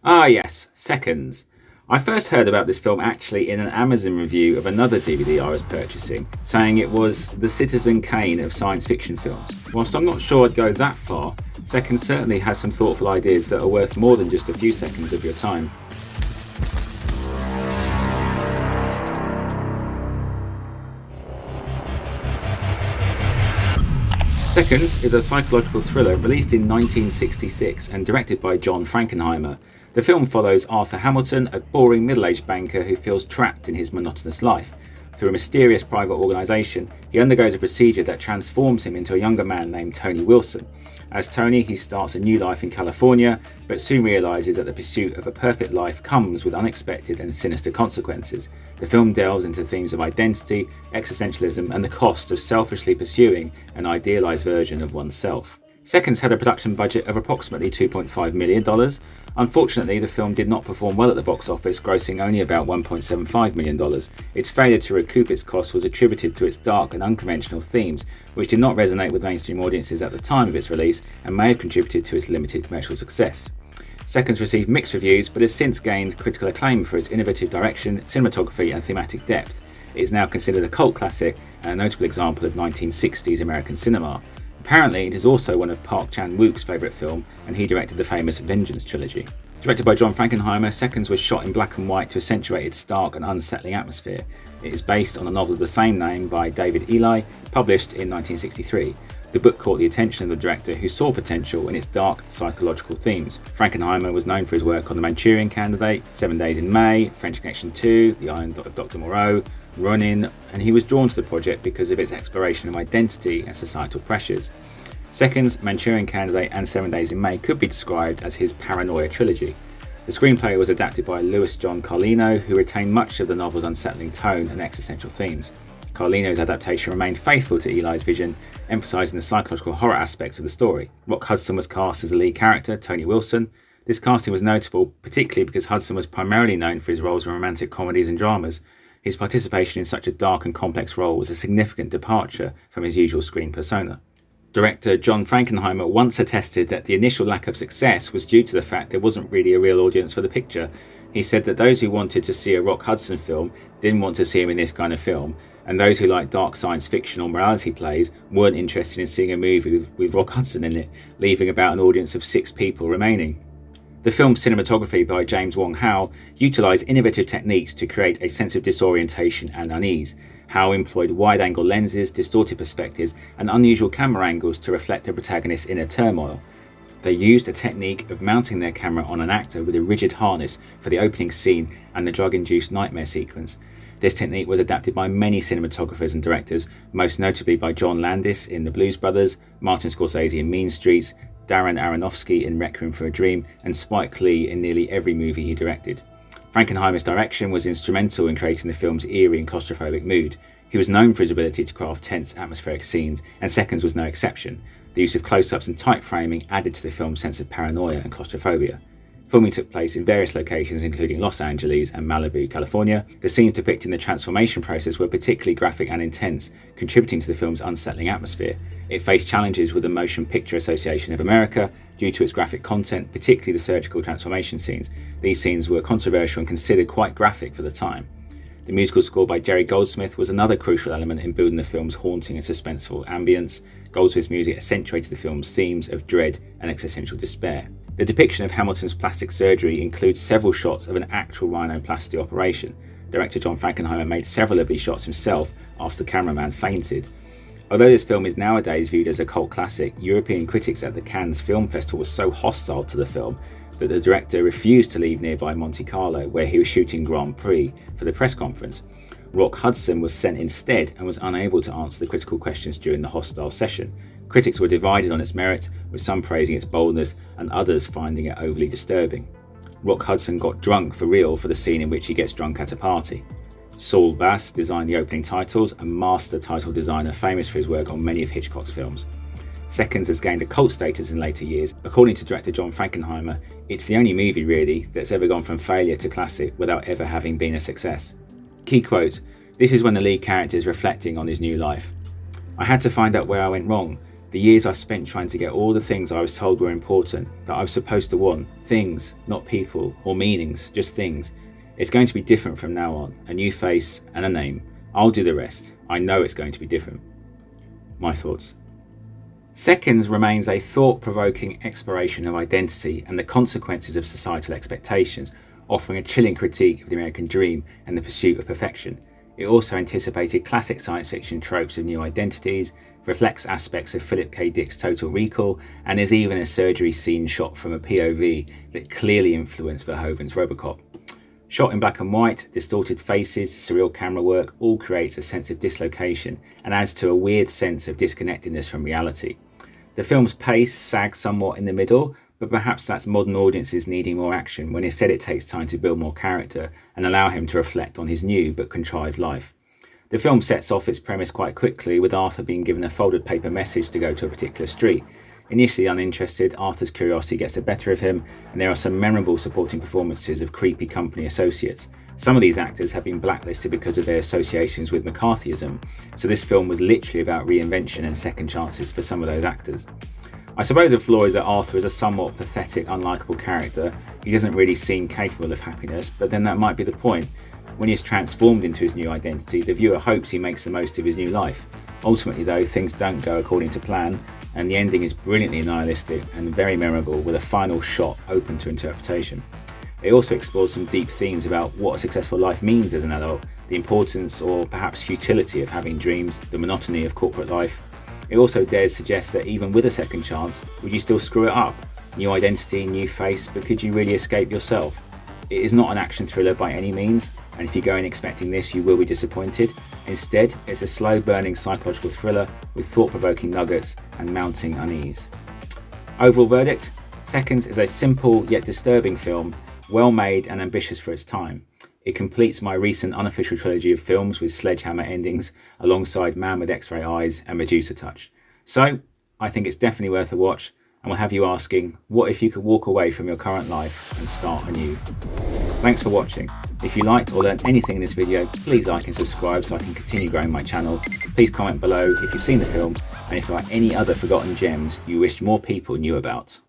Ah, yes, Seconds. I first heard about this film actually in an Amazon review of another DVD I was purchasing, saying it was the Citizen Kane of science fiction films. Whilst I'm not sure I'd go that far, Seconds certainly has some thoughtful ideas that are worth more than just a few seconds of your time. Seconds is a psychological thriller released in 1966 and directed by John Frankenheimer. The film follows Arthur Hamilton, a boring middle-aged banker who feels trapped in his monotonous life. Through a mysterious private organisation, he undergoes a procedure that transforms him into a younger man named Tony Wilson. As Tony, he starts a new life in California, but soon realises that the pursuit of a perfect life comes with unexpected and sinister consequences. The film delves into themes of identity, existentialism, and the cost of selfishly pursuing an idealised version of oneself. Seconds had a production budget of approximately $2.5 million. Unfortunately, the film did not perform well at the box office, grossing only about $1.75 million. Its failure to recoup its costs was attributed to its dark and unconventional themes, which did not resonate with mainstream audiences at the time of its release and may have contributed to its limited commercial success. Seconds received mixed reviews, but has since gained critical acclaim for its innovative direction, cinematography, and thematic depth. It is now considered a cult classic and a notable example of 1960s American cinema. Apparently, it is also one of Park Chan-wook's favourite film, and he directed the famous Vengeance trilogy. Directed by John Frankenheimer, Seconds was shot in black and white to accentuate its stark and unsettling atmosphere. It is based on a novel of the same name by David Ely, published in 1963. The book caught the attention of the director, who saw potential in its dark psychological themes. Frankenheimer was known for his work on The Manchurian Candidate, 7 Days in May, French Connection 2, The Iron of Dr. Moreau, Run-In, and he was drawn to the project because of its exploration of identity and societal pressures. Seconds, Manchurian Candidate, and 7 Days in May could be described as his paranoia trilogy. The screenplay was adapted by Lewis John Carlino, who retained much of the novel's unsettling tone and existential themes. Carlino's adaptation remained faithful to Eli's vision, emphasising the psychological horror aspects of the story. Rock Hudson was cast as the lead character, Tony Wilson. This casting was notable particularly because Hudson was primarily known for his roles in romantic comedies and dramas. His participation in such a dark and complex role was a significant departure from his usual screen persona. Director John Frankenheimer once attested that the initial lack of success was due to the fact there wasn't really a real audience for the picture. He said that those who wanted to see a Rock Hudson film didn't want to see him in this kind of film, and those who liked dark science fiction or morality plays weren't interested in seeing a movie with Rock Hudson in it, leaving about an audience of 6 people remaining. The film's cinematography by James Wong Howe utilised innovative techniques to create a sense of disorientation and unease. Howe employed wide-angle lenses, distorted perspectives, and unusual camera angles to reflect the protagonist's inner turmoil. They used a technique of mounting their camera on an actor with a rigid harness for the opening scene and the drug-induced nightmare sequence. This technique was adapted by many cinematographers and directors, most notably by John Landis in The Blues Brothers, Martin Scorsese in Mean Streets, Darren Aronofsky in Requiem for a Dream, and Spike Lee in nearly every movie he directed. Frankenheimer's direction was instrumental in creating the film's eerie and claustrophobic mood. He was known for his ability to craft tense atmospheric scenes, and Seconds was no exception. The use of close-ups and tight framing added to the film's sense of paranoia and claustrophobia. Filming took place in various locations including Los Angeles and Malibu, California. The scenes depicting the transformation process were particularly graphic and intense, contributing to the film's unsettling atmosphere. It faced challenges with the Motion Picture Association of America due to its graphic content, particularly the surgical transformation scenes. These scenes were controversial and considered quite graphic for the time. The musical score by Jerry Goldsmith was another crucial element in building the film's haunting and suspenseful ambience. Goldsmith's music accentuated the film's themes of dread and existential despair. The depiction of Hamilton's plastic surgery includes several shots of an actual rhinoplasty operation. Director John Frankenheimer made several of these shots himself after the cameraman fainted. Although this film is nowadays viewed as a cult classic, European critics at the Cannes Film Festival were so hostile to the film that the director refused to leave nearby Monte Carlo, where he was shooting Grand Prix, for the press conference. Rock Hudson was sent instead and was unable to answer the critical questions during the hostile session. Critics were divided on its merit, with some praising its boldness and others finding it overly disturbing. Rock Hudson got drunk for real for the scene in which he gets drunk at a party. Saul Bass designed the opening titles, a master title designer famous for his work on many of Hitchcock's films. Seconds has gained a cult status in later years. According to director John Frankenheimer, it's the only movie really that's ever gone from failure to classic without ever having been a success. Key quote: "This is when the lead character is reflecting on his new life. I had to find out where I went wrong. The years I spent trying to get all the things I was told were important, that I was supposed to want, things, not people, or meanings, just things. It's going to be different from now on, a new face and a name. I'll do the rest. I know it's going to be different. My thoughts. Seconds remains a thought-provoking exploration of identity and the consequences of societal expectations, offering a chilling critique of the American dream and the pursuit of perfection. It also anticipated classic science fiction tropes of new identities, reflects aspects of Philip K. Dick's Total Recall, and there's even a surgery scene shot from a POV that clearly influenced Verhoeven's Robocop. Shot in black and white, distorted faces, surreal camera work all creates a sense of dislocation and adds to a weird sense of disconnectedness from reality. The film's pace sags somewhat in the middle, but perhaps that's modern audiences needing more action when instead it takes time to build more character and allow him to reflect on his new but contrived life. The film sets off its premise quite quickly, with Arthur being given a folded paper message to go to a particular street. Initially uninterested, Arthur's curiosity gets the better of him, and there are some memorable supporting performances of creepy company associates. Some of these actors have been blacklisted because of their associations with McCarthyism, so this film was literally about reinvention and second chances for some of those actors. I suppose the flaw is that Arthur is a somewhat pathetic, unlikable character. He doesn't really seem capable of happiness, but then that might be the point. When he is transformed into his new identity, the viewer hopes he makes the most of his new life. Ultimately though, things don't go according to plan, and the ending is brilliantly nihilistic and very memorable, with a final shot open to interpretation. It also explores some deep themes about what a successful life means as an adult, the importance or perhaps futility of having dreams, the monotony of corporate life. It also dares suggest that even with a second chance, would you still screw it up? New identity, new face, but could you really escape yourself? It is not an action thriller by any means, and if you go in expecting this, you will be disappointed. Instead, it's a slow-burning psychological thriller with thought-provoking nuggets and mounting unease. Overall verdict: Seconds is a simple yet disturbing film, well made and ambitious for its time. It completes my recent unofficial trilogy of films with sledgehammer endings, alongside Man with X-Ray Eyes and Medusa Touch. So, I think it's definitely worth a watch, and will have you asking, what if you could walk away from your current life and start anew? Thanks for watching. If you liked or learned anything in this video, please like and subscribe so I can continue growing my channel. Please comment below if you've seen the film, and if there are any other forgotten gems you wish more people knew about.